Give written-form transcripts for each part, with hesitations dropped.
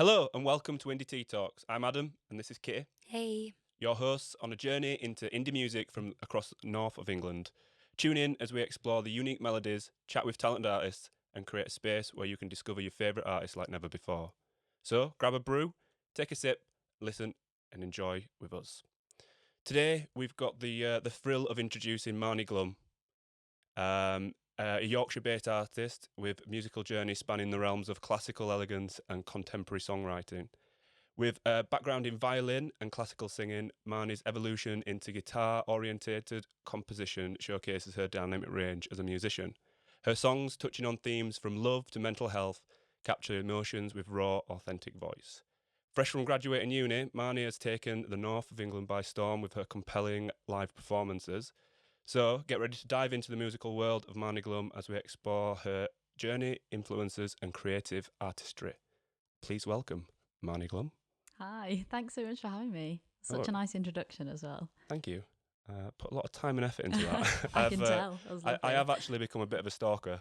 Hello and welcome to Indie Tea Talks. I'm Adam and this is Kitty, Hey. your hosts on a journey into indie music from across the north of England. Tune in as we explore the unique melodies, chat with talented artists, and create a space where you can discover your favourite artists like never before. So grab a brew, take a sip, listen, and enjoy with us. Today we've got the thrill of introducing Marnie Glum, a Yorkshire-based artist with musical journey spanning the realms of classical elegance and contemporary songwriting. With a background in violin and classical singing, Marnie's evolution into guitar-orientated composition showcases her dynamic range as a musician. Her songs, touching on themes from love to mental health, capture emotions with raw, authentic voice. Fresh from graduating uni, Marnie has taken the north of England by storm with her compelling live performances. So get ready to dive into the musical world of Marnie Glum as we explore her journey, influences, and creative artistry. Please welcome Marnie Glum. Hi, thanks so much for having me. Such a nice introduction as well. Thank you. Put a lot of time and effort into that. I can tell. I have actually become a bit of a stalker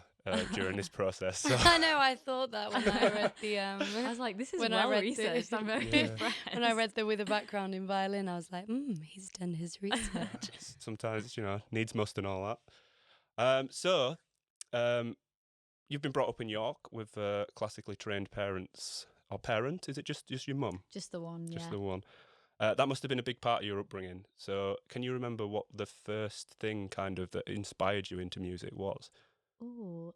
during this process. So. I know, I thought that when I read the... I was like, this is when well I read researched. I'm very impressed. When I read with a background in violin, I was like, he's done his research. Sometimes, needs must and all that. You've been brought up in York with classically trained parents. Or parent? Is it just your mum? Just the one, Just yeah. the one. That must have been a big part of your upbringing. So can you remember what the first thing kind of that inspired you into music was? Oh,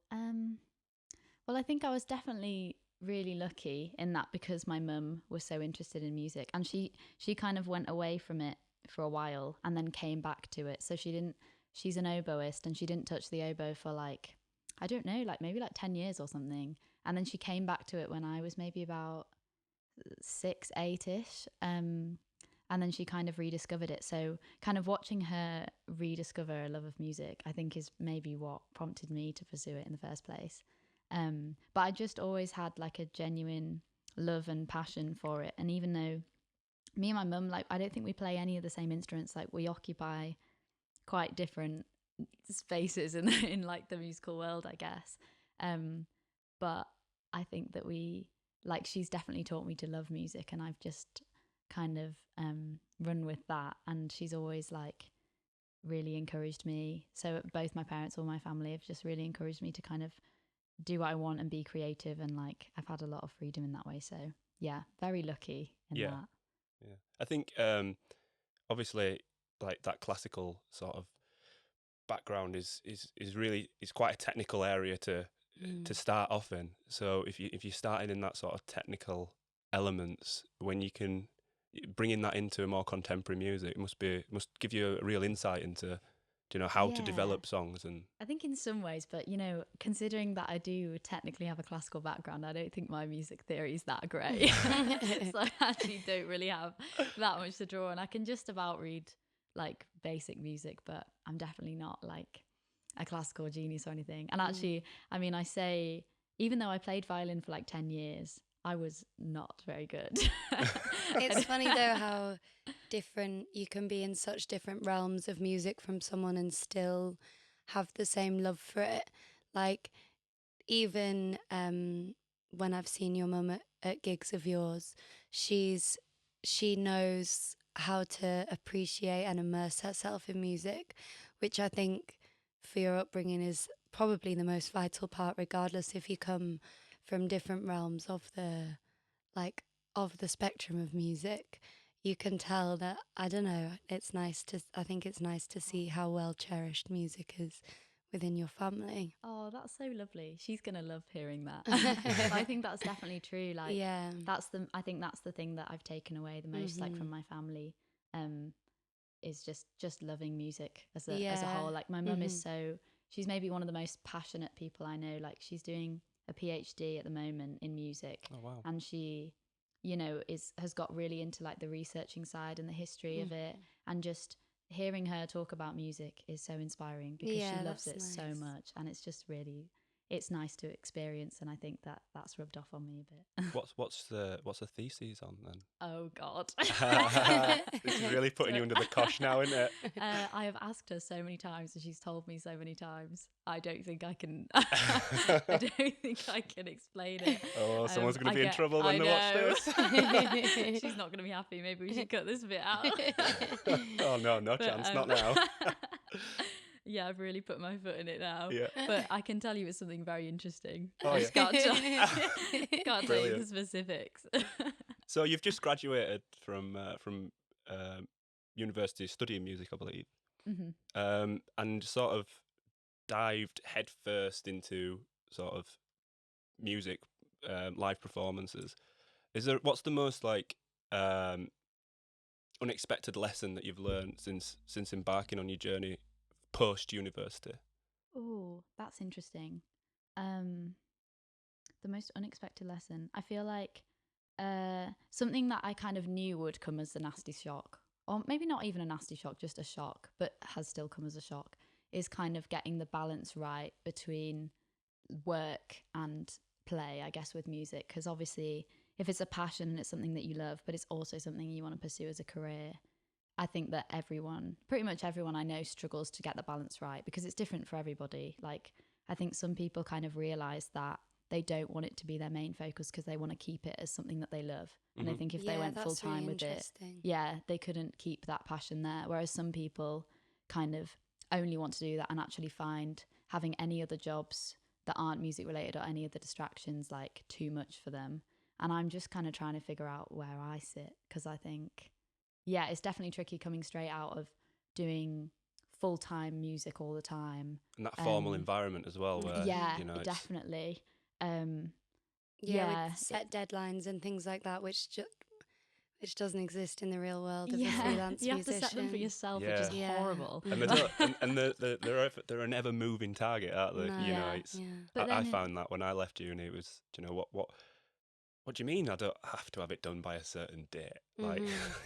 well, I think I was definitely really lucky in that because my mum was so interested in music and she kind of went away from it for a while and then came back to it. So she's an oboist and she didn't touch the oboe for like, I don't know, like maybe like 10 years or something. And then she came back to it when I was maybe about 6, 8-ish. And then she kind of rediscovered it. So kind of watching her rediscover a love of music, I think is maybe what prompted me to pursue it in the first place. But I just always had like a genuine love and passion for it. And even though me and my mum, like, I don't think we play any of the same instruments, like we occupy quite different spaces in like the musical world, I guess. But I think that she's definitely taught me to love music and I've just kind of run with that, and she's always like really encouraged me. So both my parents or my family have just really encouraged me to kind of do what I want and be creative, and like I've had a lot of freedom in that way. So yeah, very lucky in that. Yeah, I think obviously like that classical sort of background is really quite a technical area to start off in. So if you're starting in that sort of technical elements, when you can bringing that into a more contemporary music, it must give you a real insight into how to develop songs. And I think in some ways, but considering that I do technically have a classical background, I don't think my music theory is that great. So I actually don't really have that much to draw on. I can just about read like basic music, but I'm definitely not like a classical genius or anything. And actually, I mean, I say, even though I played violin for like 10 years, I was not very good. It's funny though how different you can be in such different realms of music from someone and still have the same love for it. Like even when I've seen your mum at gigs of yours, she knows how to appreciate and immerse herself in music, which I think for your upbringing is probably the most vital part, regardless if you come from different realms of the spectrum of music. You can tell that, I don't know, I think it's nice to see how well cherished music is within your family. Oh, that's so lovely. She's gonna love hearing that. I think that's definitely true. Like, yeah, I think that's the thing that I've taken away the most, like from my family, is just loving music as a whole. Like my mum is she's maybe one of the most passionate people I know. Like she's doing a PhD at the moment in music. Oh wow! And she, has got really into like the researching side and the history of it, and just hearing her talk about music is so inspiring because she loves it so much, and it's just really, it's nice to experience, and I think that that's rubbed off on me a bit. What's the thesis on then? Oh God. This is really putting you under the cosh now, isn't it? I have asked her so many times, and she's told me so many times. I don't think I can. I don't think I can explain it. Oh, someone's going to be in trouble when they watch this. She's not going to be happy. Maybe we should cut this bit out. Oh no, no chance, not now. Yeah, I've really put my foot in it now. Yeah. But I can tell you it's something very interesting. Oh, I just can't tell you the Brilliant. specifics. So you've just graduated from university studying music, I believe, and sort of dived headfirst into sort of music, live performances. What's the most like unexpected lesson that you've learned since embarking on your journey post university? Oh, that's interesting. The most unexpected lesson. I feel like something that I kind of knew would come as a nasty shock, or maybe not even a nasty shock, just a shock, but has still come as a shock, is kind of getting the balance right between work and play, I guess, with music. Because obviously, if it's a passion and it's something that you love, but it's also something you want to pursue as a career, I think that pretty much everyone I know struggles to get the balance right, because it's different for everybody. Like, I think some people kind of realize that they don't want it to be their main focus because they want to keep it as something that they love. And I think if they went full time with it, they couldn't keep that passion there. Whereas some people kind of only want to do that and actually find having any other jobs that aren't music related or any other distractions like too much for them. And I'm just kind of trying to figure out where I sit, because I think, yeah, it's definitely tricky coming straight out of doing full-time music all the time. And that formal environment as well, where, you know, definitely. With set deadlines and things like that, which doesn't exist in the real world of a freelance musician. You have to set them for yourself, which is horrible. And they're an ever moving target, aren't they? No, you know, I found that when I left uni, it was, you know, what do you mean I don't have to have it done by a certain date? Like,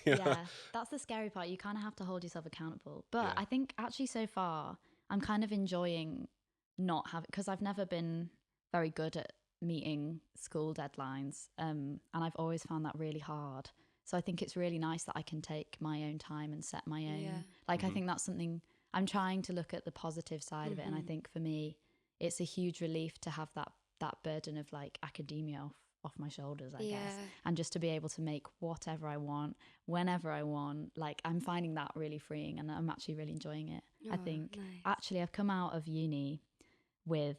you know? Yeah, that's the scary part. You kind of have to hold yourself accountable. But I think actually so far, I'm kind of enjoying not having, because I've never been very good at meeting school deadlines. And I've always found that really hard. So I think it's really nice that I can take my own time and set my own. Like, I think that's something I'm trying to look at the positive side of it. And I think for me, it's a huge relief to have that burden of like academia off my shoulders, I guess, and just to be able to make whatever I want whenever I want. Like, I'm finding that really freeing, and I'm actually really enjoying it. I think actually I've come out of uni with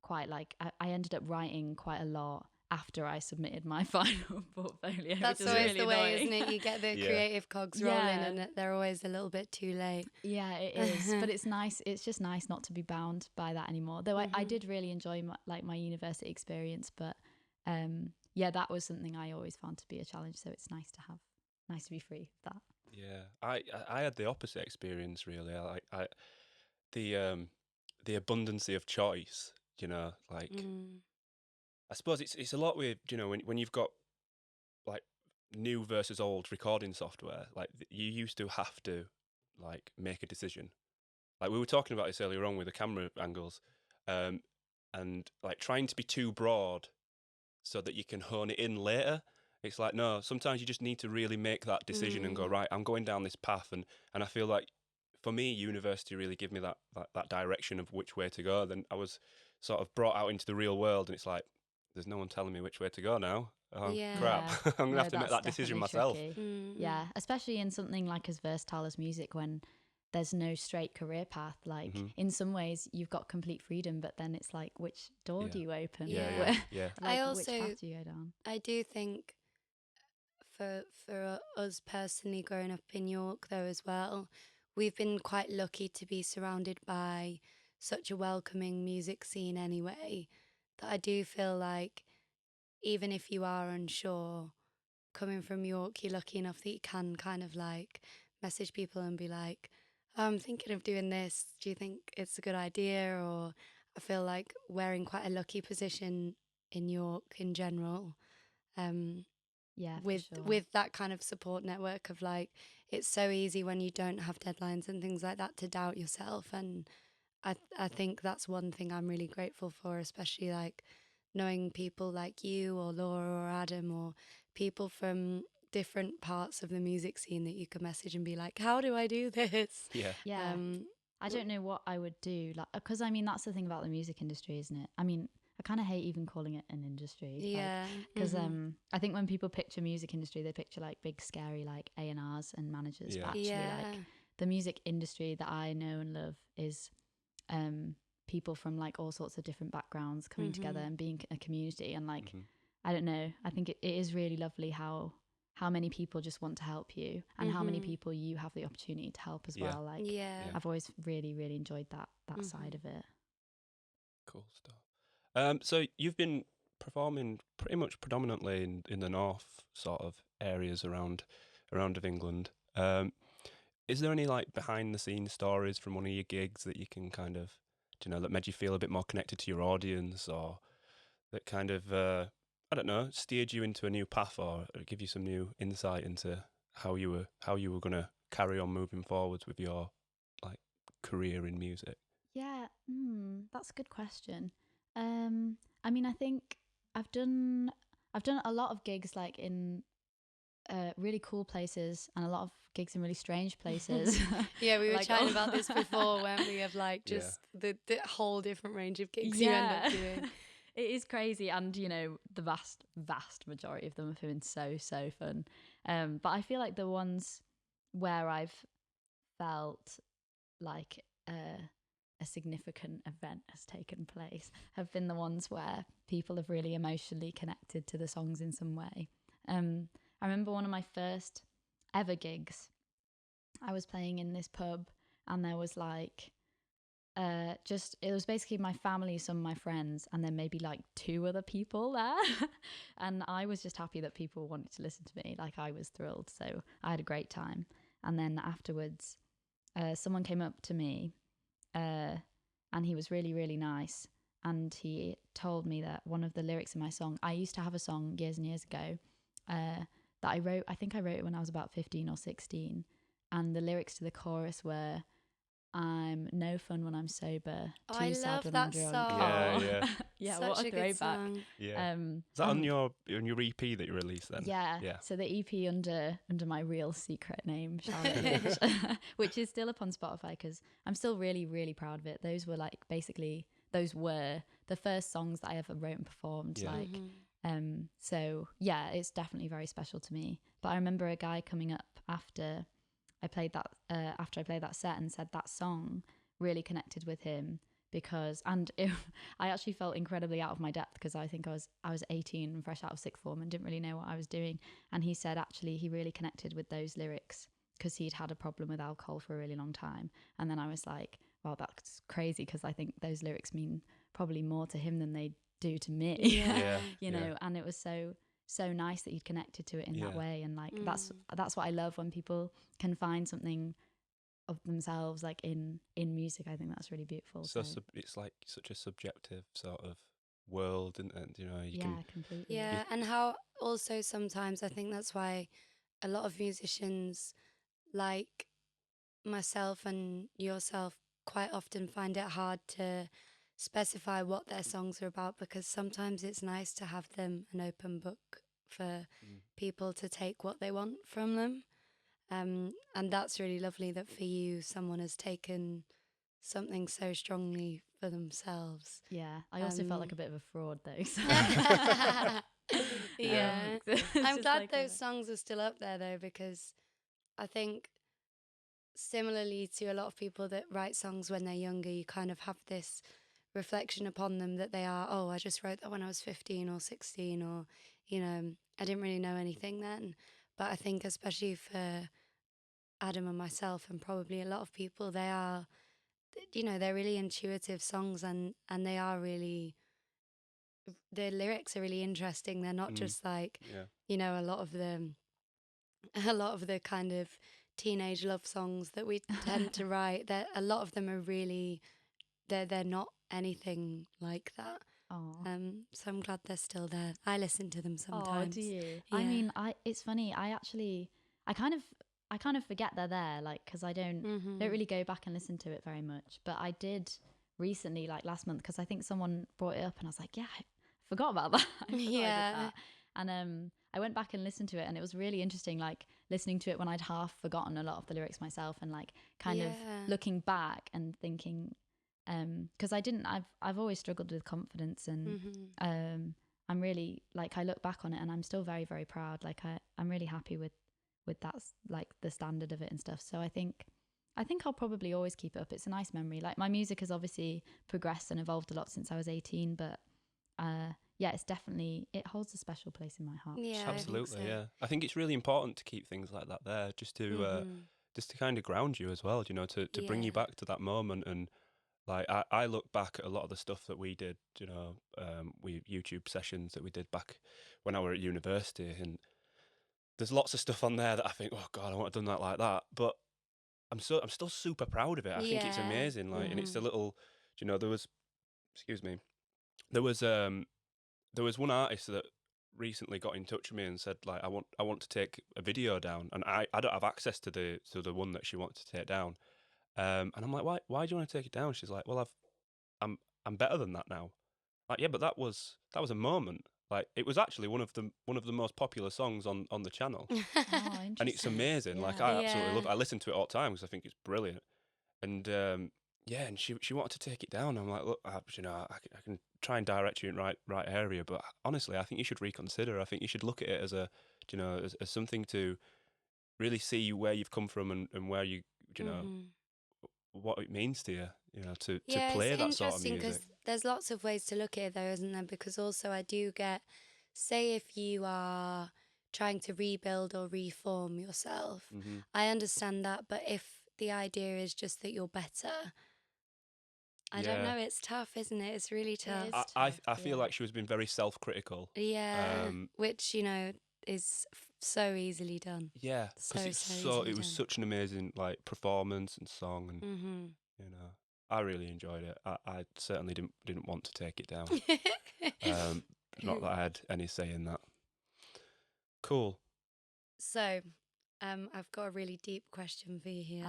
quite like I ended up writing quite a lot after I submitted my final portfolio. That's which always really the way, annoying. isn't it? You get the creative cogs rolling, and they're always a little bit too late. Yeah, it is. But it's nice. It's just nice not to be bound by that anymore. Though I did really enjoy my university experience, but that was something I always found to be a challenge. So it's nice to be free of that. Yeah, I had the opposite experience really. The abundancy of choice. You know, like. I suppose it's a lot with, you know, when you've got like new versus old recording software, like you used to have to like make a decision. Like we were talking about this earlier on with the camera angles, and like trying to be too broad so that you can hone it in later. It's like, no, sometimes you just need to really make that decision and go, right, I'm going down this path. And I feel like for me, university really gave me that direction of which way to go. Then I was sort of brought out into the real world, and it's like, there's no one telling me which way to go now. Oh, crap. I'm going to have to make that decision myself. Yeah, especially in something like as versatile as music, when there's no straight career path. Like, in some ways, you've got complete freedom, but then it's like, which door do you open? Yeah. Like, which path do you go down? I do think for us personally, growing up in York, though, as well, we've been quite lucky to be surrounded by such a welcoming music scene anyway, that I do feel like even if you are unsure, coming from York, you're lucky enough that you can kind of like message people and be like, I'm thinking of doing this. Do you think it's a good idea? Or I feel like we're in quite a lucky position in York in general. With that kind of support network of like, it's so easy when you don't have deadlines and things like that to doubt yourself. And I think that's one thing I'm really grateful for, especially like knowing people like you or Laura or Adam or people from different parts of the music scene that you can message and be like, how do I do this? Yeah. Yeah. I don't know what I would do, like, because I mean that's the thing about the music industry, isn't it? I mean, I kind of hate even calling it an industry. Yeah. Because I think when people picture music industry, they picture like big, scary, like A&Rs and managers. Yeah. But actually, like the music industry that I know and love is people from like all sorts of different backgrounds coming together and being a community. And like, I don't know, I think it is really lovely how many people just want to help you and how many people you have the opportunity to help as well. Like, I've always really, really enjoyed that side of it. Cool stuff. So you've been performing pretty much predominantly in the north sort of areas around of England. Is there any like behind the scenes stories from one of your gigs that you can kind of, that made you feel a bit more connected to your audience, or that kind of I don't know, steered you into a new path, or give you some new insight into how you were going to carry on moving forwards with your like career in music? Yeah, that's a good question. I mean, I think I've done a lot of gigs like in really cool places and a lot of gigs in really strange places. Yeah, we were Like, chatting about this before, weren't we? Of like just the whole different range of gigs you end up doing. It is crazy, and the vast majority of them have been so fun. But I feel like the ones where I've felt like a significant event has taken place have been the ones where people have really emotionally connected to the songs in some way. I remember one of my first ever gigs. I was playing in this pub, and there was like it was basically my family, some of my friends, and then maybe like 2 other people there. And I was just happy that people wanted to listen to me. Like, I was thrilled, so I had a great time. And then afterwards, someone came up to me, and he was really, really nice, and he told me that one of the lyrics in my song, I used to have a song years and years ago that I wrote. I think I wrote it when I was about 15 or 16, and the lyrics to the chorus were, I'm no fun when I'm sober, too I sad love when that I'm drunk. song. Yeah, Such what a good throwback. song. Is that on your EP that you released then? Yeah. So the EP under my real secret name, Charlotte, which is still up on Spotify, because I'm still really, really proud of it. Those were the first songs that I ever wrote and performed. So yeah, it's definitely very special to me. But I remember a guy coming up after I played that set and said that song really connected with him because I actually felt incredibly out of my depth, because I think I was 18 and fresh out of sixth form and didn't really know what I was doing. And he said actually he really connected with those lyrics because he'd had a problem with alcohol for a really long time. And then I was like, well, that's crazy, because I think those lyrics mean probably more to him than they do to me. And it was so nice that he'd connected to it in that way. And like that's what I love, when people can find something of themselves like in music. I think that's really beautiful. So it's like such a subjective sort of world, and completely. Yeah, and how also sometimes I think that's why a lot of musicians like myself and yourself quite often find it hard to specify what their songs are about, because sometimes it's nice to have them an open book for people to take what they want from them. And that's really lovely that for you, someone has taken something so strongly for themselves. Yeah, I also felt like a bit of a fraud though. So. Yeah. I'm glad those songs are still up there though, because I think similarly to a lot of people that write songs when they're younger, you kind of have this reflection upon them that they are, I just wrote that when I was 15 or 16, or, I didn't really know anything then. But I think especially for Adam and myself, and probably a lot of people, they are, they're really intuitive songs, and they are really, the lyrics are really interesting. They're not just like, a lot of the kind of teenage love songs that we tend to write. That a lot of them are really, they're not anything like that. So I'm glad they're still there. I listen to them sometimes. Oh, do you? Yeah. I mean, it's funny. I kind of I kind of forget they're there, like, because I don't really go back and listen to it very much. But I did recently, like last month, because I think someone brought it up, and I was like, yeah, I forgot about that. I forgot I did that. And I went back and listened to it, and it was really interesting, like listening to it when I'd half forgotten a lot of the lyrics myself, and like kind of looking back and thinking, because I've always struggled with confidence, and I'm really, like, I look back on it and I'm still very, very proud. Like I'm really happy with that, like the standard of it and stuff. So I think I'll probably always keep it up. It's a nice memory. Like my music has obviously progressed and evolved a lot since I was 18, but yeah, it holds a special place in my heart. Yeah, Absolutely. I think so. Yeah, I think it's really important to keep things like that there, just to kind of ground you as well, you know, to bring you back to that moment. And like I look back at a lot of the stuff that we did, you know, we YouTube sessions that we did back when I were at university, and there's lots of stuff on there that I think, oh God, I want to have done that like that. But I'm still super proud of it. I think it's amazing. Like, and it's a little, you know, excuse me, there was one artist that recently got in touch with me and said, like, I want to take a video down, and I don't have access to the one that she wants to take down. And I'm like, why do you want to take it down? She's like, well, I'm better than that now. Like, yeah, but that was a moment. Like, it was actually one of the most popular songs on the channel, Oh, and it's interesting. amazing. Yeah. Like, I absolutely love it. I listen to it all the time because I think it's brilliant. And yeah, and she wanted to take it down. I'm like, look, you know, I can try and direct you in right area, but honestly, I think you should reconsider. I think you should look at it as you know, as something to really see where you've come from, and where you know, what it means to you, you know, to play that sort of interesting because music. there's lots of ways to look at it, though, isn't there? Because also I do get, say, if you are trying to rebuild or reform yourself, I understand that. But if the idea is just that you're better, I don't know. It's tough, isn't it? It's really tough. It is I tough, feel like she was being very self-critical. Yeah, which, you know, is so easily done. Yeah, because it was such an amazing, like, performance and song, and you know, I really enjoyed it. I certainly didn't want to take it down. Not that I had any say in that. Cool. So, I've got a really deep question for you here.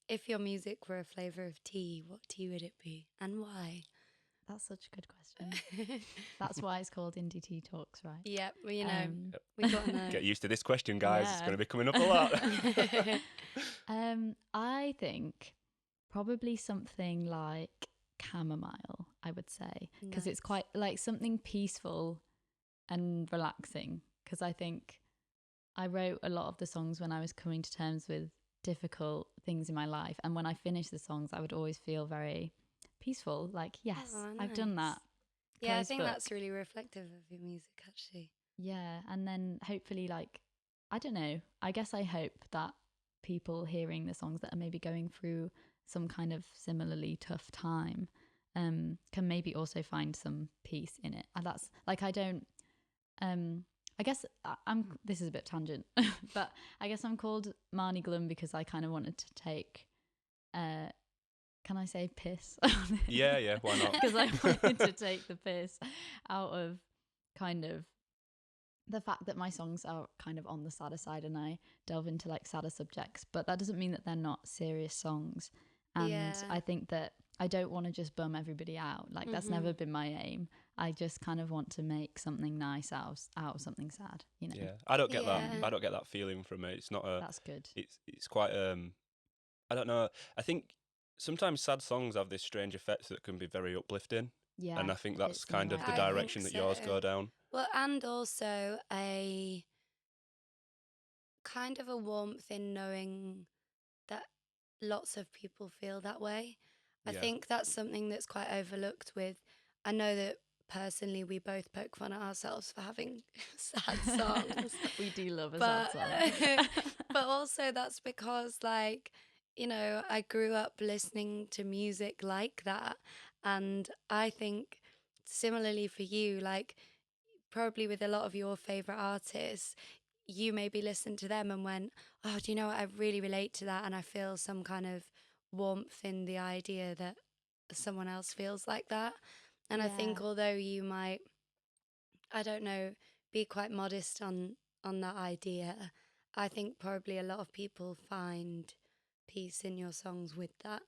If your music were a flavour of tea, what tea would it be, and why? That's such a good question. That's why it's called Indie Tea Talks, right? Yeah, well, you know, we got to know. Get used to this question, guys. It's Yeah. going to be coming up a lot. I think probably something like chamomile, I would say, because it's quite like something peaceful and relaxing. Because I think I wrote a lot of the songs when I was coming to terms with difficult things in my life, and when I finished the songs, I would always feel very peaceful, like, yes, I've done that. Yeah, I think that's really reflective of your music, actually. Yeah, and then hopefully, like, I don't know, I guess I hope that people hearing the songs that are maybe going through some kind of similarly tough time can maybe also find some peace in it. And that's like, I don't I guess this is a bit tangent, but I guess I'm called Marnie Glum because I kind of wanted to take can I say piss? Yeah, why not? Because I wanted to take the piss out of kind of the fact that my songs are kind of on the sadder side, and I delve into like sadder subjects, but that doesn't mean that they're not serious songs. And I think that I don't want to just bum everybody out. Like, that's never been my aim. I just kind of want to make something nice out of something sad, you know. Yeah, I don't get that. I don't get that feeling from it. It's not a. That's good. It's quite I don't know. I think sometimes sad songs have this strange effect that can be very uplifting. Yeah. And I think that's kind of the direction that yours go down. Well, and also a kind of a warmth in knowing that lots of people feel that way. I think that's something that's quite overlooked with. I know that personally we both poke fun at ourselves for having sad songs. We do love a sad song. But also that's because, like, you know, I grew up listening to music like that. And I think similarly for you, like, probably with a lot of your favourite artists, you maybe listened to them and went, oh, do you know what? I really relate to that. And I feel some kind of warmth in the idea that someone else feels like that. And I think although you might, I don't know, be quite modest on that idea, I think probably a lot of people find peace in your songs with that.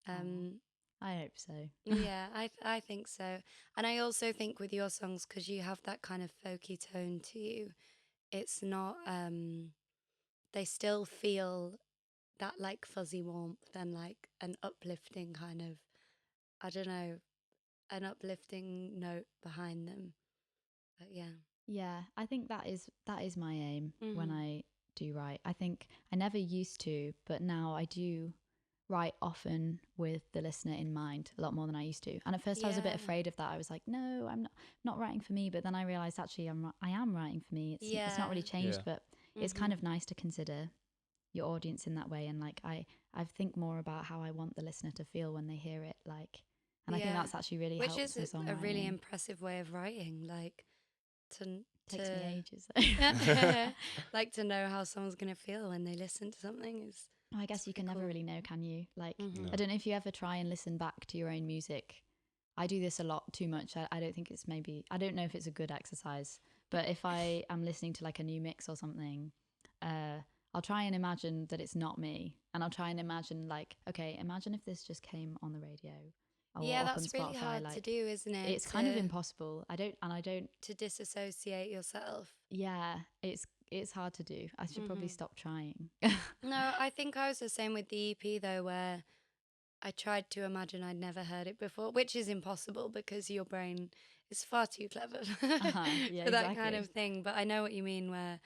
I hope so. Yeah, I think so. And I also think with your songs, because you have that kind of folky tone to you, it's not, they still feel that like fuzzy warmth and like an uplifting kind of, I don't know, an uplifting note behind them. But yeah. Yeah, I think that is my aim when Mhm. I do write. I think I never used to, but now I do write often with the listener in mind a lot more than I used to. And at first I was a bit Yeah. afraid of that. I was like, no, I'm not writing for me. But then I realized actually I am writing for me. It's not really Yeah. changed, Yeah. but it's kind Mhm. of nice to consider your audience in that way. And like I think more about how I want the listener to feel when they hear it. Like, and I think Yeah. that's actually really Which helps is with a really songwriting. impressive way of writing, like Takes me to ages. like to know how someone's gonna feel when they listen to something is I it's guess you pretty can never cool. really know, can you? Like, Mhm. I No. don't know if you ever try and listen back to your own music. I do this a lot too much. I don't think it's maybe, I don't know if it's a good exercise, but if I am listening to like a new mix or something, I'll try and imagine that it's not me. And I'll try and imagine, like, okay, imagine if this just came on the radio Yeah, or up on that's really Spotify. hard to Like, do, isn't it? it's kind of impossible. I don't, To disassociate yourself. yeah, it's hard to do. I should probably Mhm. stop trying. No, I think I was the same with the EP though, where I tried to imagine I'd never heard it before, which is impossible because your brain is far too clever Yeah, for that kind exactly. of thing. But I know what you mean, where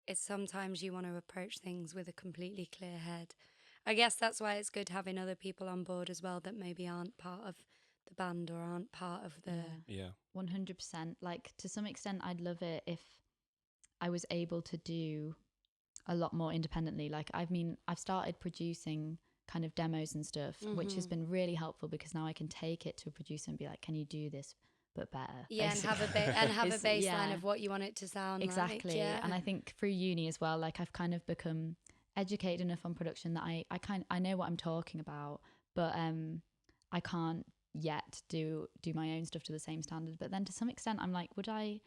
it's sometimes you want to approach things with a completely clear head. I guess that's why it's good having other people on board as well that maybe aren't part of the band or aren't part of the. Yeah. Yeah. 100%. Like, to some extent, I'd love it if I was able to do a lot more independently. Like, I've started producing kind of demos and stuff, which has Mhm. been really helpful because now I can take it to a producer and be like, can you do this but better? Yeah, and have a Basically. and have a It's, baseline yeah, of what you want it to sound like. exactly. Yeah. And I think through uni as well, like, I've kind of become educated enough on production that I know what I'm talking about, but I can't yet do my own stuff to the same standard. But then to some extent I'm like, would I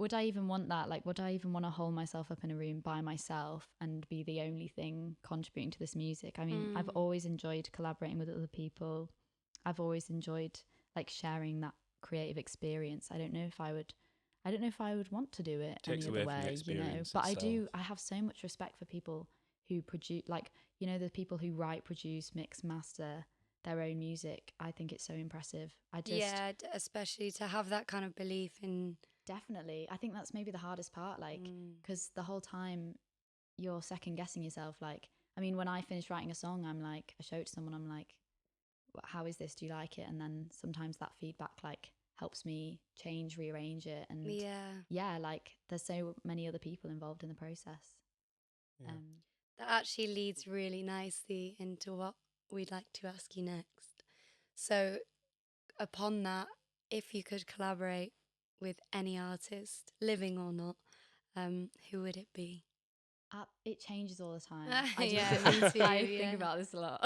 even want that? Like, would I even want to hold myself up in a room by myself and be the only thing contributing to this music? I mean, I've Mm. always enjoyed collaborating with other people. I've always enjoyed like sharing that creative experience. I don't know if I would want to do it Takes any other away from the way, you know. experience But itself. I have so much respect for people who produce, like, you know, the people who write, produce, mix, master their own music. I think it's so impressive. Yeah, especially to have that kind of belief in. Definitely. I think that's maybe the hardest part, like, Mm. because the whole time you're second guessing yourself. Like, I mean, when I finish writing a song, I'm like, I show it to someone, I'm like, how is this? Do you like it? And then sometimes that feedback, like, helps me change, rearrange it. And Yeah, yeah, like, there's so many other people involved in the process. Yeah. that actually leads really nicely into what we'd like to ask you next. So, upon that, if you could collaborate with any artist, living or not, who would it be? It changes all the time. Yeah, me too. I Yeah. think about this a lot.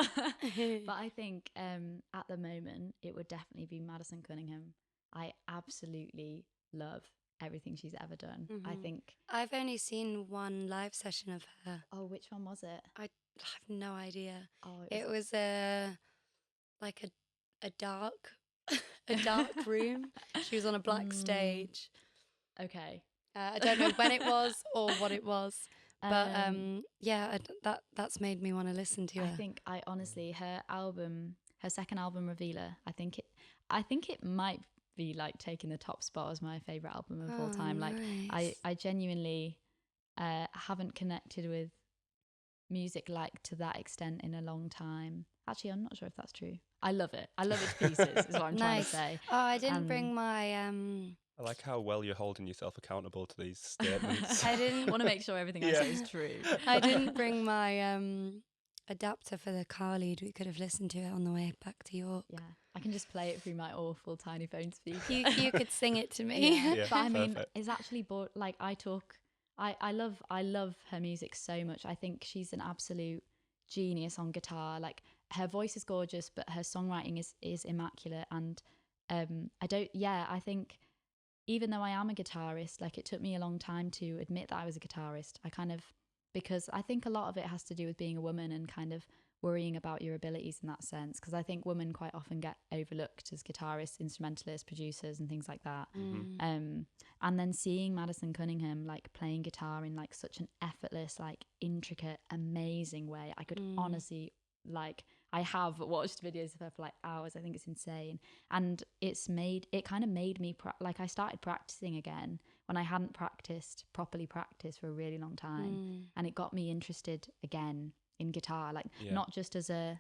But I think at the moment it would definitely be Madison Cunningham. I absolutely love everything she's ever done. I Mhm. think, I've only seen one live session of her. oh, which one was it? I have no idea. Oh, It was like a dark a dark room. She was on a black Mm, stage. okay. I don't know when it was or what it was, but um, yeah, that's made me want to listen to I her. think I honestly, her second album, Revealer, I think it might be like taking the top spot as my favorite album of all Oh, time. Like, nice. I genuinely haven't connected with music like to that extent in a long time. Actually, I'm not sure if that's true. I love it. I love it to pieces, is what I'm trying to Nice. say. Oh, I didn't Um, bring my I like how well you're holding yourself accountable to these statements. I didn't want to make sure everything I Yeah. say is true. I didn't bring my adapter for the car lead. We could have listened to it on the way back to York. Yeah, I can just play it through my awful tiny phone speaker. You could sing it to me. Yeah, Yeah, but I mean, perfect. it's actually like I love her music so much. I think she's an absolute genius on guitar. Like, her voice is gorgeous, but her songwriting is immaculate. And I don't. Yeah, I think even though I am a guitarist, like it took me a long time to admit that I was a guitarist. Because I think a lot of it has to do with being a woman and kind of worrying about your abilities in that sense. Because I think women quite often get overlooked as guitarists, instrumentalists, producers, and things like that. And then seeing Madison Cunningham like playing guitar in like such an effortless, like intricate, amazing way, I could honestly like. I have watched videos of her for like hours. I think it's insane. And it kind of made me, I started practicing again when I hadn't properly practiced for a really long time. And it got me interested again in guitar, like not just as a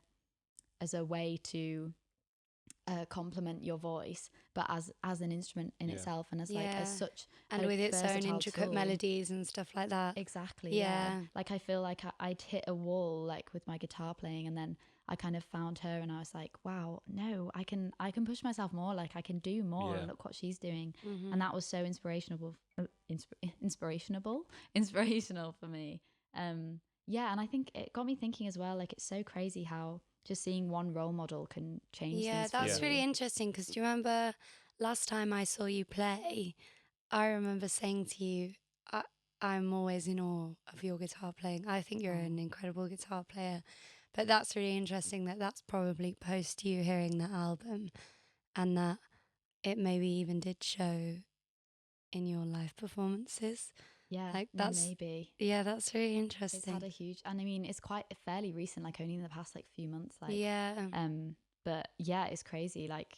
way to complement your voice, but as an instrument in itself, and as like as such, and with its own intricate melodies and stuff like that. Exactly. Like I feel like I'd hit a wall like with my guitar playing, and then I kind of found her and I was like, wow, no, I can push myself more, like I can do more. Look what she's doing. And that was so inspirational for me. And I think it got me thinking as well, like it's so crazy how just seeing one role model can change things. That's really interesting, because do you remember last time I saw you play, I remember saying to you, I'm always in awe of your guitar playing. I think you're an incredible guitar player. But that's really interesting that that's probably post you hearing that album, and that it maybe even did show in your live performances. Yeah, like that's maybe. Yeah, that's really interesting. It's had a huge, and I mean, it's quite fairly recent, like only in the past like few months. Like, but yeah, it's crazy. Like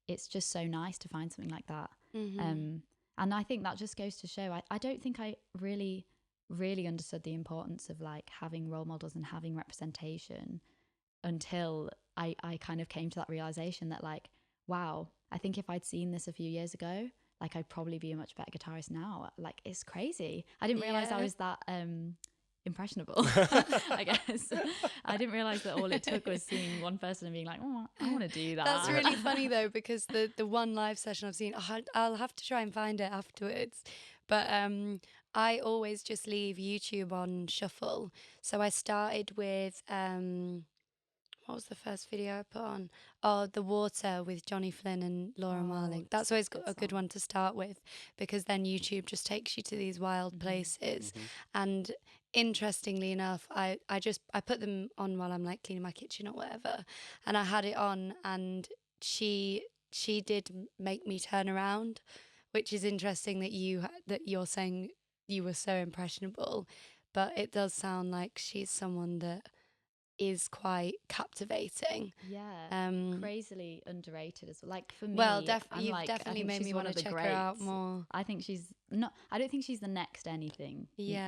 it's just so nice to find something like that. And I think that just goes to show. I don't think I really understood the importance of like having role models and having representation until I kind of came to that realization that like, wow, I think if I'd seen this a few years ago, like I'd probably be a much better guitarist now. Like it's crazy. I didn't realize I was that impressionable. I guess I didn't realize that all it took was seeing one person and being like, oh, I want to do that. That's really funny though, because the one live session I've seen, I'll have to try and find it afterwards, but I always just leave YouTube on shuffle. So I started with what was the first video I put on? Oh, The Water with Johnny Flynn and Laura Marling. That's always a good one to start with, because then YouTube just takes you to these wild places. And interestingly enough, I put them on while I'm like cleaning my kitchen or whatever, and I had it on, and she did make me turn around, which is interesting that you're saying you were so impressionable, but it does sound like she's someone that is quite captivating. Crazily underrated as well. Like for me, well, you've definitely made me want to check her out more. I think I don't think she's the next anything.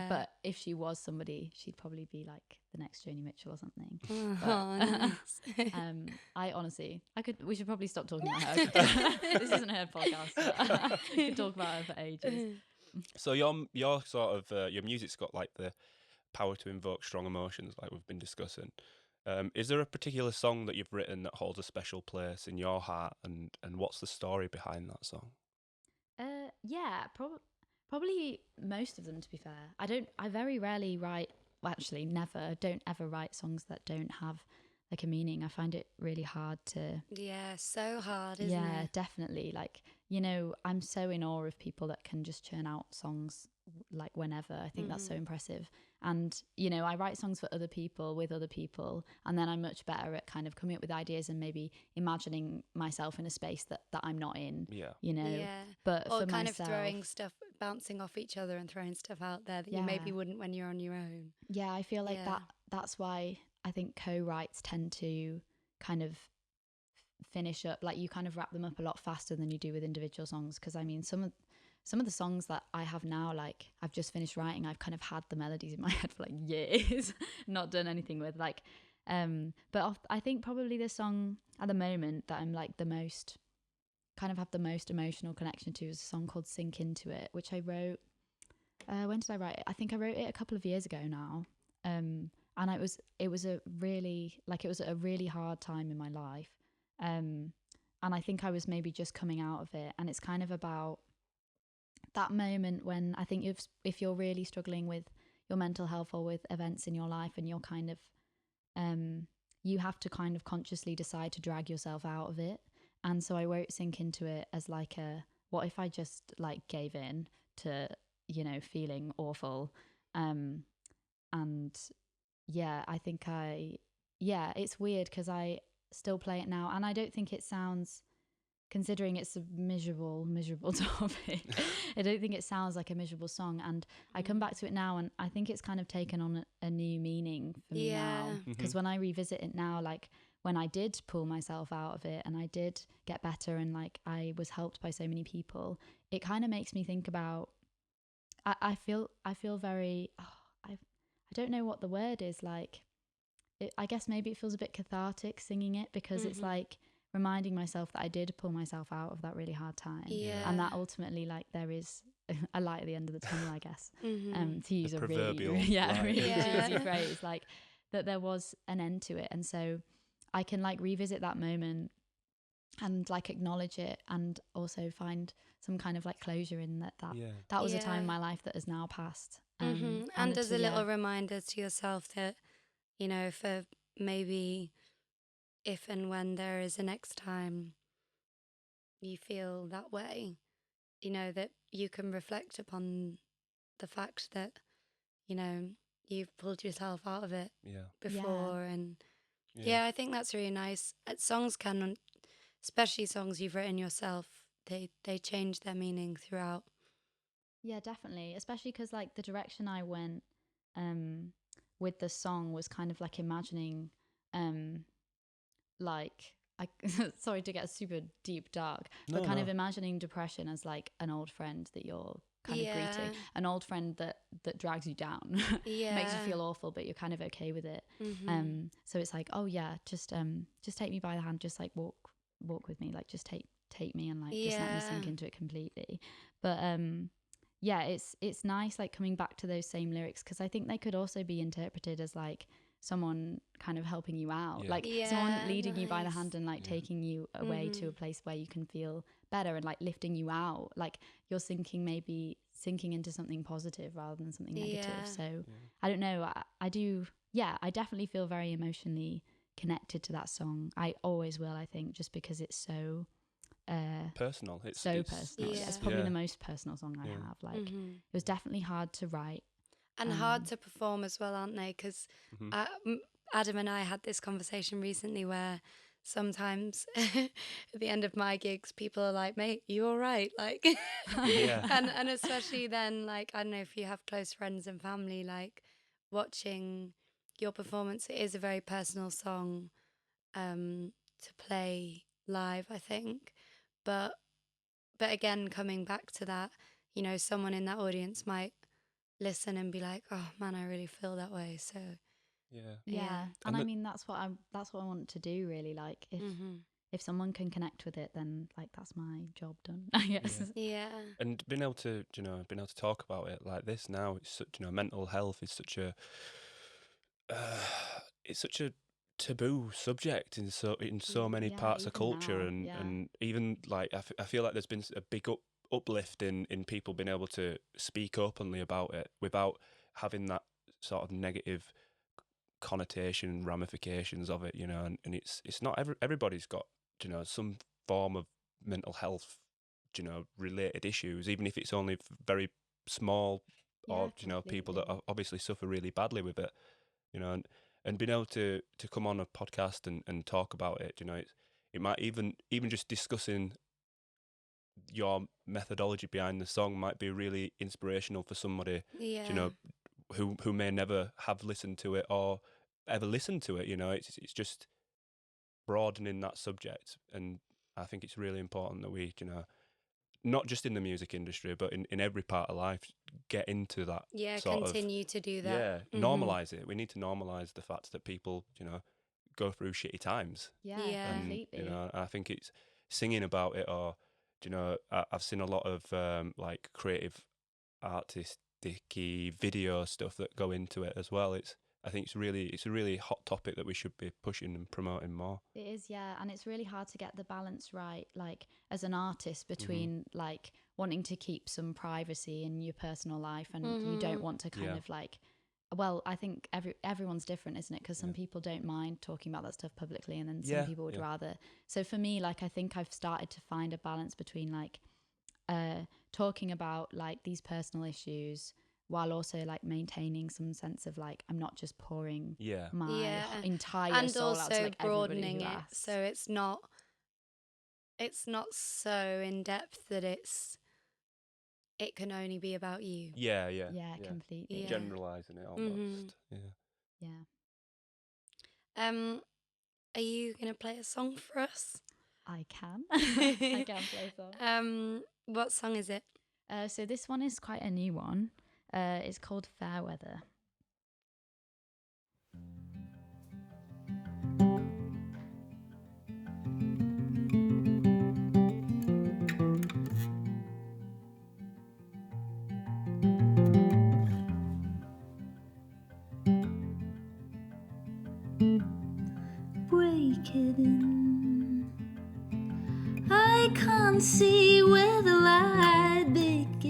But if she was somebody, she'd probably be like the next Joni Mitchell or something. Nice. I honestly, we should probably stop talking about her. This isn't her podcast. We could talk about her for ages. So your sort of your music's got like the power to invoke strong emotions, like we've been discussing. Is there a particular song that you've written that holds a special place in your heart, and what's the story behind that song? Probably most of them, to be fair. I very rarely write, well, actually never, don't ever write songs that don't have like a meaning. I find it really hard to... Yeah, so hard, isn't it? Yeah, definitely. Like, you know, I'm so in awe of people that can just churn out songs like whenever. I think that's so impressive. And, you know, I write songs for other people, with other people, and then I'm much better at kind of coming up with ideas and maybe imagining myself in a space that I'm not in, you know. But or for kind myself, of throwing stuff, bouncing off each other and throwing stuff out there that you maybe wouldn't when you're on your own. Yeah, I feel like that's why I think co-writes tend to kind of finish up, like you kind of wrap them up a lot faster than you do with individual songs. Because I mean, some of the songs that I have now, like I've just finished writing, I've kind of had the melodies in my head for like years, not done anything with, like but I think probably the song at the moment that I'm like the most kind of have the most emotional connection to is a song called Sink Into It, which I wrote when did I write it? I think I wrote it a couple of years ago now, and it was a really hard time in my life, and I think I was maybe just coming out of it, and it's kind of about that moment when I think if you're really struggling with your mental health or with events in your life, and you're kind of you have to kind of consciously decide to drag yourself out of it. And so I wrote Sink Into It as like a what if I just like gave in to, you know, feeling awful? And yeah, I think it's weird because I still play it now, and I don't think it sounds, considering it's a miserable topic, I don't think it sounds like a miserable song. And I come back to it now, and I think it's kind of taken on a new meaning for me now. Because when I revisit it now, like when I did pull myself out of it and I did get better and like I was helped by so many people, it kind of makes me think about, I feel very, I don't know what the word is, like, I guess maybe it feels a bit cathartic singing it, because it's like reminding myself that I did pull myself out of that really hard time. And that ultimately, like, there is a light at the end of the tunnel, I guess, to use a really, really cheesy phrase, like that there was an end to it. And so I can like revisit that moment and like acknowledge it, and also find some kind of like closure in that was a time in my life that has now passed. And as a little reminder to yourself that, you know, for maybe if and when there is a next time you feel that way, you know, that you can reflect upon the fact that, you know, you've pulled yourself out of it before. And I think that's really nice. Songs can, especially songs you've written yourself, they change their meaning throughout. Yeah, definitely. Especially because like the direction I went with the song was kind of like imagining like sorry to get super deep dark, but kind of imagining depression as like an old friend that you're kind of greeting, an old friend that drags you down, makes you feel awful, but you're kind of okay with it. So it's like, oh yeah, just take me by the hand, just like walk with me, like just take me and like just let me sink into it completely. But it's nice like coming back to those same lyrics, because I think they could also be interpreted as like someone kind of helping you out, like someone leading you by the hand and like taking you away to a place where you can feel better, and like lifting you out, like you're sinking into something positive rather than something negative. So I don't know, I do, I definitely feel very emotionally connected to that song. I always will, I think, just because it's so personal. It's personal. It's probably the most personal song I have. Like it was definitely hard to write. And hard to perform as well, aren't they? Because Adam and I had this conversation recently where sometimes at the end of my gigs, people are like, mate, you all right? Like, and especially then, like, I don't know if you have close friends and family, like watching your performance, it is a very personal song to play live, I think. But again, coming back to that, you know, someone in that audience might listen and be like, oh man, I really feel that way. So and I mean that's what I want to do, really. Like if someone can connect with it, then like that's my job done, I guess. And being able to talk about it like this now, it's such, you know, mental health is such a it's such a taboo subject in so many parts of culture now, and even like I feel like there's been a big uplift in people being able to speak openly about it without having that sort of negative connotation and ramifications of it, you know. And it's not everybody's got, you know, some form of mental health, you know, related issues, even if it's only very small, or you know, people that obviously suffer really badly with it, you know. And being able to come on a podcast and talk about it, you know, it might even just discussing your methodology behind the song might be really inspirational for somebody, you know, who may never have listened to it or ever listened to it. You know, it's just broadening that subject, and I think it's really important that we, you know, not just in the music industry, but in every part of life, get into that. Continue to do that. Normalise it. We need to normalise the fact that people, you know, go through shitty times. And, completely. You know, I think it's singing about it, or, you know, I've seen a lot of like creative artistic-y video stuff that go into it as well. I think it's a really hot topic that we should be pushing and promoting more. It is, and it's really hard to get the balance right, like as an artist, between like wanting to keep some privacy in your personal life, and you don't want to kind of like, well, I think everyone's different, isn't it? Because some people don't mind talking about that stuff publicly, and then some people would rather. So for me, like, I think I've started to find a balance between like, talking about like these personal issues while also like maintaining some sense of like I'm not just pouring my entire and soul out to also like broadening everybody who it asks. so it's not so in depth that it can only be about you. Yeah, Completely. Yeah. Generalizing it almost. Are you gonna play a song for us? I can. I can play a song. What song is it? So this one is quite a new one. It's called Fairweather. Break it in. I can't see where the light begins,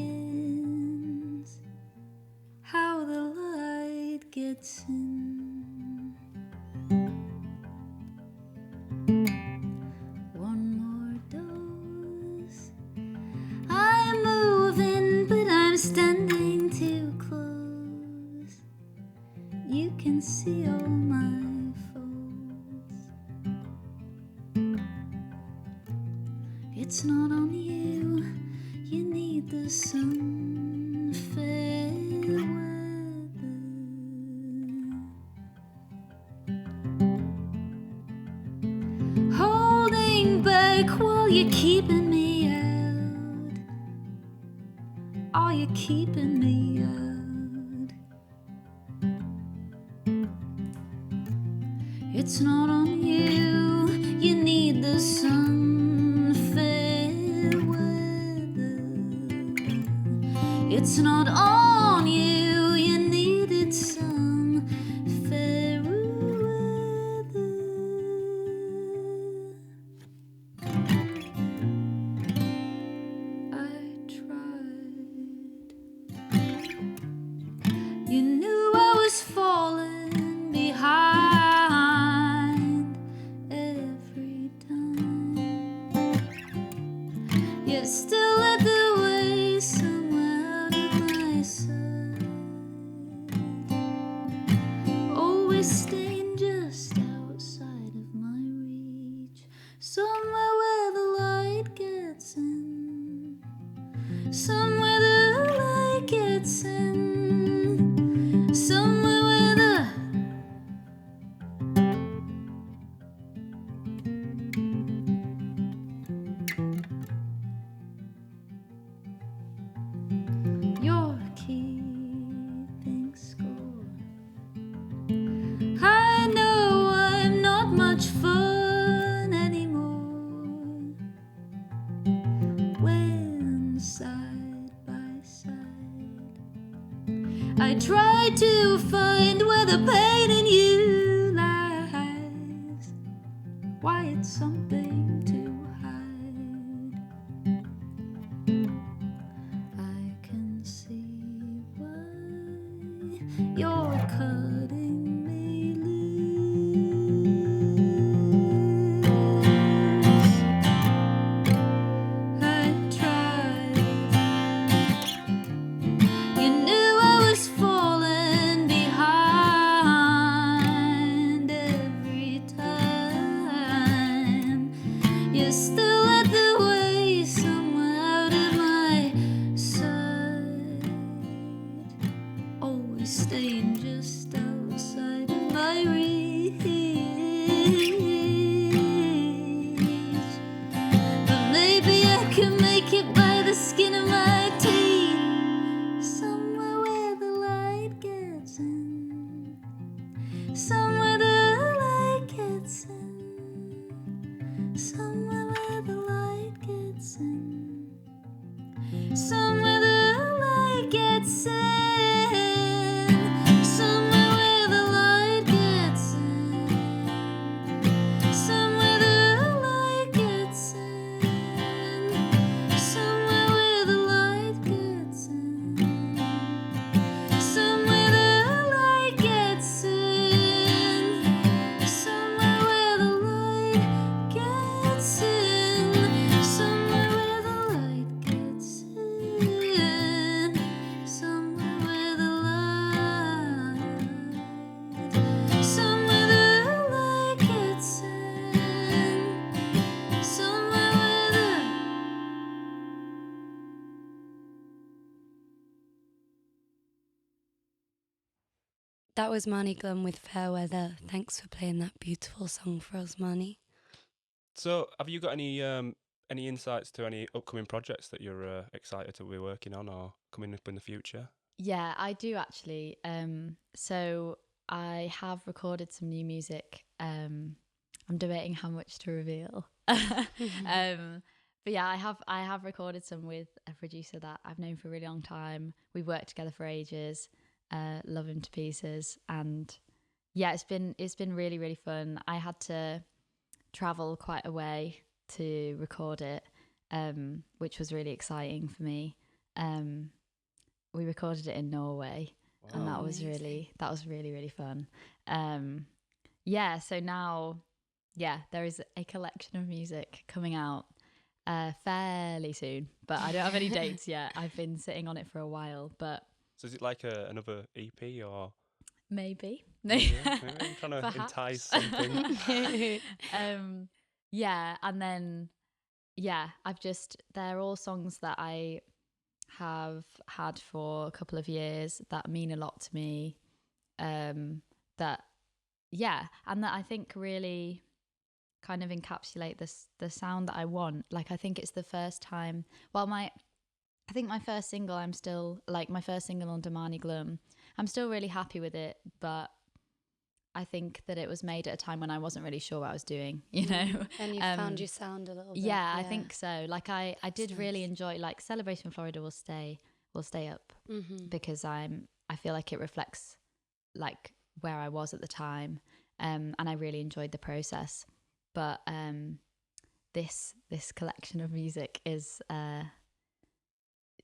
how the light gets in. One more dose. I'm moving, but I'm standing too close. You can see all my faults. It's not on you, you need the sun. Fair weather. Holding back while you're keeping me out. Are you keeping me out? It's not on you, you need the sun. Fair weather. It's not on you, you needed some fair weather. I tried. You knew I was falling behind every time. You still led the way somewhere out of my sight. Always staying just outside of my reach, somewhere where the light gets in, somewhere the light gets in, somewhere where the you're keeping score. I know I'm not much fun anymore when side by side I try to find where the pain in you lies, why it's something to hide. I can see why you're cutting me loose. I tried. You knew I was falling behind every time. You still led the way somewhere out of my sight. Always staying just outside of my reach. But maybe I can make it by the skin of my teeth, somewhere where the light gets in, somewhere the light gets in, somewhere where the light gets in, somewhere the light gets in, somewhere where the light gets in, somewhere the light gets in, somewhere where the light gets in, somewhere the light gets in, somewhere where the light gets in, somewhere where the light gets That was Marnie Glum with Fair Weather. Thanks for playing that beautiful song for us, Marnie. So, have you got any insights to any upcoming projects that you're excited to be working on or coming up in the future? Yeah, I do actually. So I have recorded some new music. I'm debating how much to reveal. But yeah, I have recorded some with a producer that I've known for a really long time. We've worked together for ages. Love him to pieces, and yeah, it's been really, really fun. I had to travel quite a way to record it, which was really exciting for me. We recorded it in Norway, and that was amazing. really, really fun. Yeah, so now, yeah, there is a collection of music coming out fairly soon, but I don't have any dates yet. I've been sitting on it for a while, but So, is it like another EP or? maybe. Maybe I'm trying to Perhaps. entice something. Yeah, and then they're all songs that I have had for a couple of years that mean a lot to me. That and that I think really kind of encapsulate the sound that I want. Like, I think it's the first time. Well, I think my first single, I'm still like my first single under Marnie Glum. I'm still really happy with it, but I think that it was made at a time when I wasn't really sure what I was doing, you know. And you found your sound a little bit. Yeah, I think so. Like I did That's really nice. enjoy, like, Celebration Florida will stay up because I feel like it reflects like where I was at the time, and I really enjoyed the process. But this collection of music is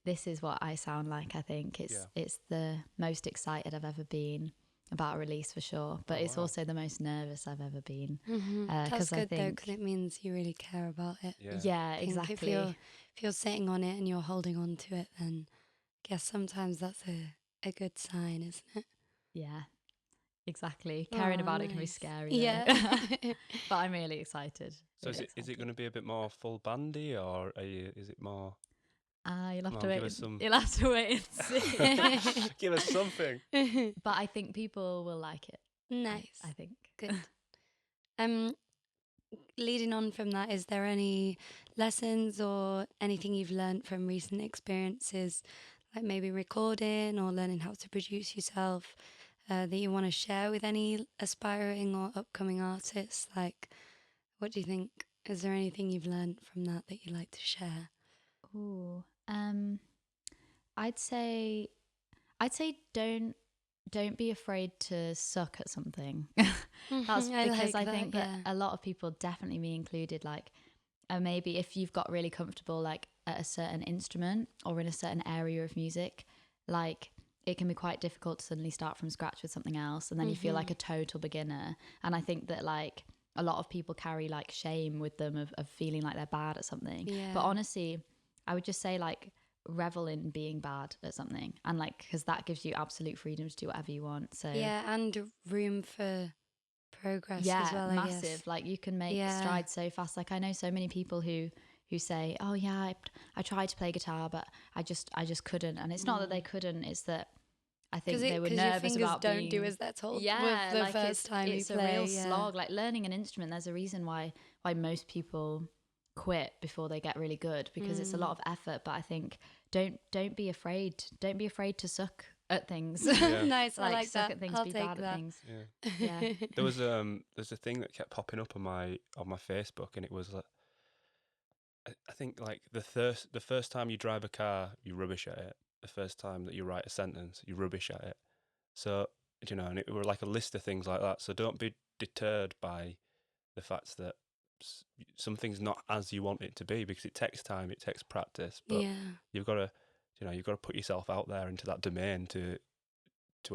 this is what I sound like. I think it's the most excited I've ever been about a release for sure, but it's also the most nervous I've ever been. That's good I think, though, because it means you really care about it. Yeah, I think exactly. If you're sitting on it and you're holding on to it, then I guess sometimes that's a good sign, isn't it? Yeah, exactly. Caring about it can be nice. scary. Yeah. But I'm really excited. So, is it going to be a bit more full bandy, or is it more? You'll have Come to on, wait. give us some. You'll have to wait and see. Give us something. But I think people will like it. Nice. I think. Good. Leading on from that, is there any lessons or anything you've learned from recent experiences, like maybe recording or learning how to produce yourself, that you want to share with any aspiring or upcoming artists? Like, what do you think? Is there anything you've learned from that you'd like to share? Ooh, I'd say don't be afraid to suck at something. That's because I think that a lot of people, definitely me included, like maybe if you've got really comfortable like at a certain instrument or in a certain area of music, like it can be quite difficult to suddenly start from scratch with something else, and then you feel like a total beginner. And I think that like a lot of people carry like shame with them of feeling like they're bad at something. Yeah. But honestly, I would just say like revel in being bad at something, and like because that gives you absolute freedom to do whatever you want. So yeah, and room for progress as well. massive. I guess. Like you can make strides so fast. Like I know so many people who say, oh yeah, I tried to play guitar but I just couldn't. And it's not that they couldn't, it's that I think they were nervous about don't being, do as they're told. yeah, with the like first time it's you a play, real slog. Like learning an instrument, there's a reason why most people quit before they get really good, because it's a lot of effort. But I think don't be afraid to suck at things. Nice. I like suck that. at things, I'll be take bad that. at things. Yeah. There's a thing that kept popping up on my Facebook, and it was like, I think like the first time you drive a car, you rubbish at it. The first time that you write a sentence, you rubbish at it. So, and it were like a list of things like that. So don't be deterred by the fact that something's not as you want it to be, because it takes time, it takes practice. But you've got to put yourself out there into that domain to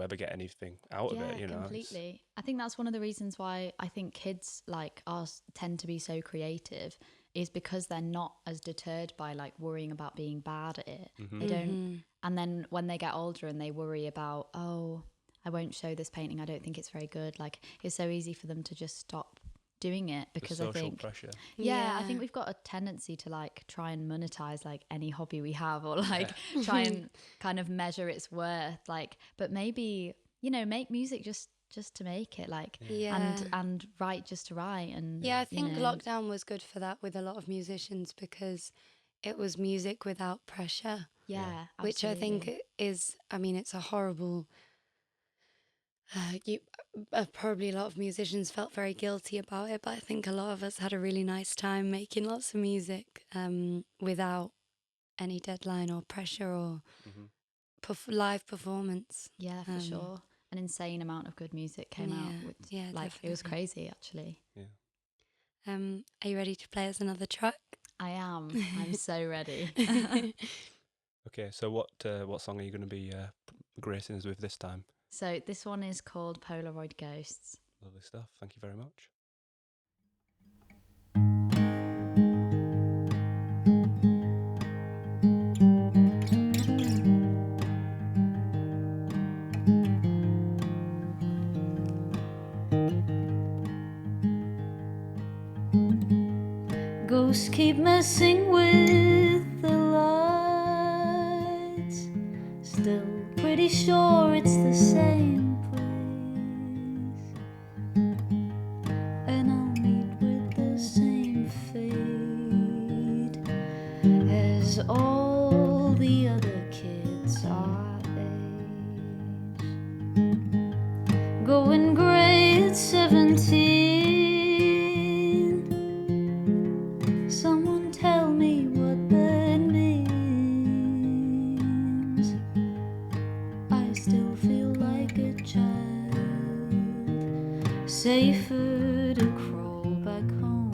ever get anything out of it. Completely. I think that's one of the reasons why I think kids like us tend to be so creative, is because they're not as deterred by like worrying about being bad at it. They don't. And then when they get older and they worry about, oh, I won't show this painting, I don't think it's very good. Like it's so easy for them to just stop doing it, because the I social think pressure. I think we've got a tendency to like try and monetize like any hobby we have, or like try and kind of measure its worth. Like, but maybe make music just to make it, like, Yeah. and write just to write. And Yeah, I think lockdown was good for that with a lot of musicians because it was music without pressure, yeah, which I think absolutely. is, I mean, it's a horrible. You probably a lot of musicians felt very guilty about it, but I think a lot of us had a really nice time making lots of music without any deadline or pressure or live performance. Yeah, for sure. An insane amount of good music came out. Yeah, Like, it was definitely. crazy, actually. Yeah. Are you ready to play us another track? I am. I'm so ready. Okay, so what song are you going to be gracing us with this time? So this one is called Polaroid Ghosts. Lovely stuff. Thank you very much. Ghosts keep messing with the lights. Still pretty sure it's the same place, and I'll meet with the same fate as all the other kids our age. Going grey at 17. Someone tell me what that means. I still feel like a child, safer to crawl back home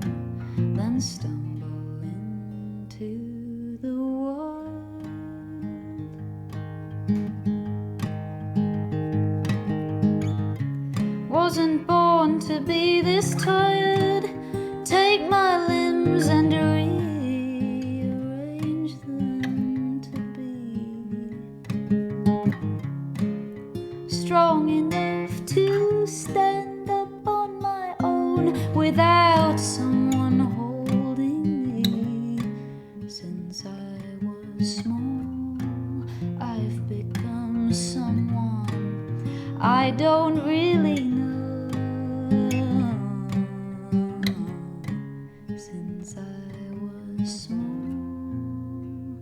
than stumble into the world. Wasn't born to be this tired. Take my limbs and rearrange them to be strong enough to stand up on my own without someone holding me. Since I was small, I've become someone I don't really know. Since I was small,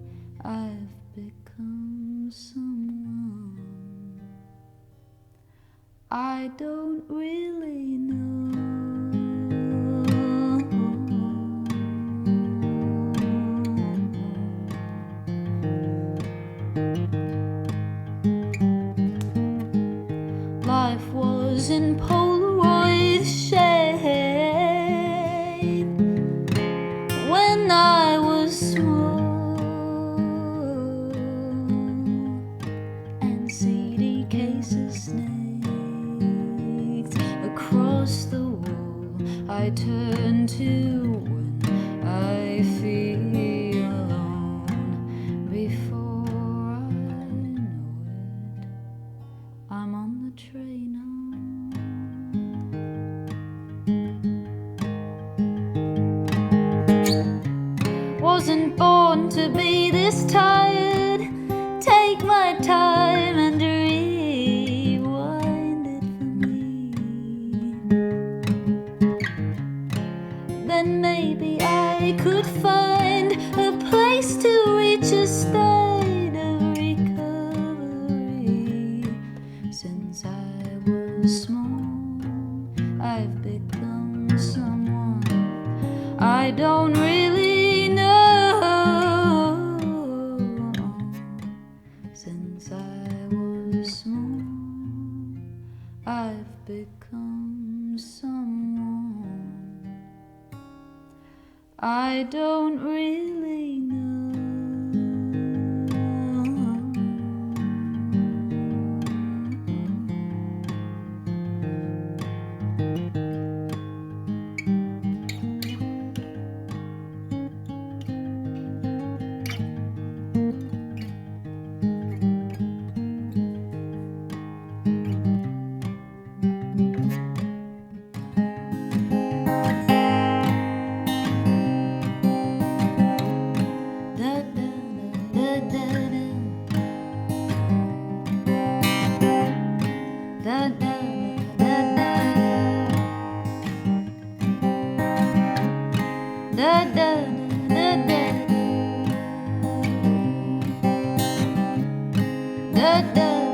I've become someone I don't really know. Life was in Polaroid shade when I was small, and CD cases snaked across the wall. I turn to when I feel alone. Before I know it, I'm on the train home. Wasn't born to be this tired. Take my time and rewind it for me. Then maybe I could find a place to reach a state of recovery. Since I was small, I've become someone I don't really know. Since I was small, I've become someone I don't really know. da da da da da da.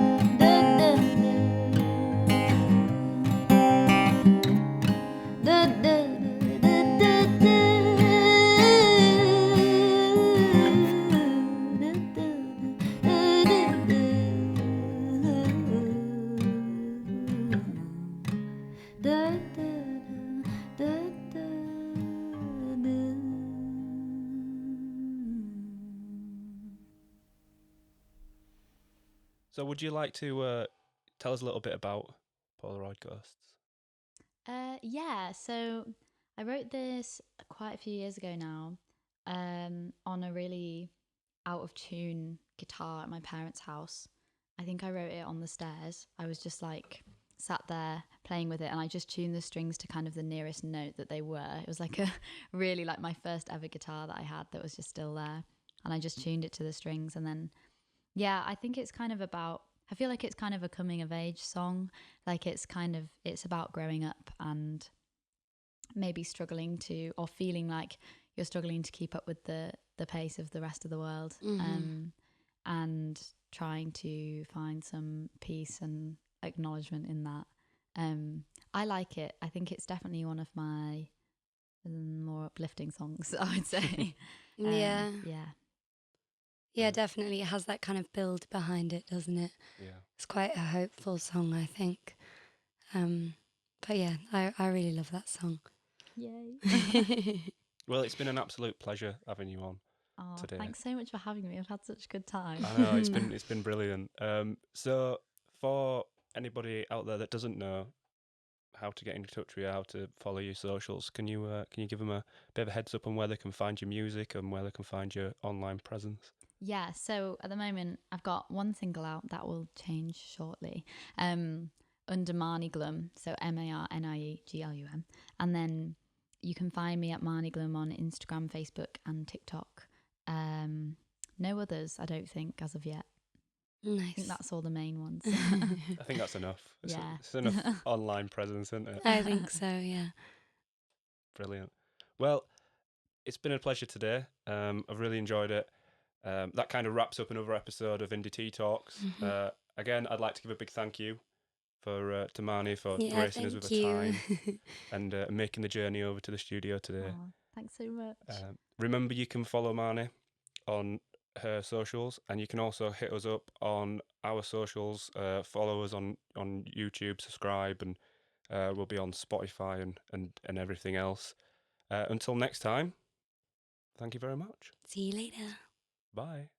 So, would you like to tell us a little bit about Polaroid Ghosts? Yeah, so I wrote this quite a few years ago now, on a really out of tune guitar at my parents' house. I think I wrote it on the stairs. I was just like sat there playing with it, and I just tuned the strings to kind of the nearest note that they were. It was like a really like my first ever guitar that I had that was just still there, and I just tuned it to the strings. And then yeah, I think it's kind of about, I feel like it's kind of a coming of age song. Like it's about growing up and maybe struggling to, or feeling like you're struggling to keep up with the pace of the rest of the world. And trying to find some peace and acknowledgement in that. I like it. I think it's definitely one of my more uplifting songs, I would say. Yeah. Yeah. Definitely. It has that kind of build behind it, doesn't it? Yeah. It's quite a hopeful song, I think. But yeah, I really love that song. Yay. Well, it's been an absolute pleasure having you on Oh, today. thanks so much for having me. I've had such a good time. I know it's been brilliant. So for anybody out there that doesn't know how to get in touch with you, how to follow your socials, can you give them a bit of a heads up on where they can find your music and where they can find your online presence? Yeah, so at the moment I've got one single out that will change shortly, under Marnie Glum, so MarnieGlum, and then you can find me at Marnie Glum on Instagram, Facebook, and TikTok. No others, I don't think, as of yet. Nice. I think that's all the main ones. I think that's enough. Yeah. It's enough online presence, isn't it? I think so, yeah. Brilliant. Well, it's been a pleasure today. I've really enjoyed it. That kind of wraps up another episode of Indie Tea Talks. Again, I'd like to give a big thank you to Marnie for gracing us with her time and making the journey over to the studio today. Oh, thanks so much. Remember, you can follow Marnie on her socials, and you can also hit us up on our socials. Follow us on YouTube, subscribe, and we'll be on Spotify and everything else. Until next time, thank you very much. See you later. Bye.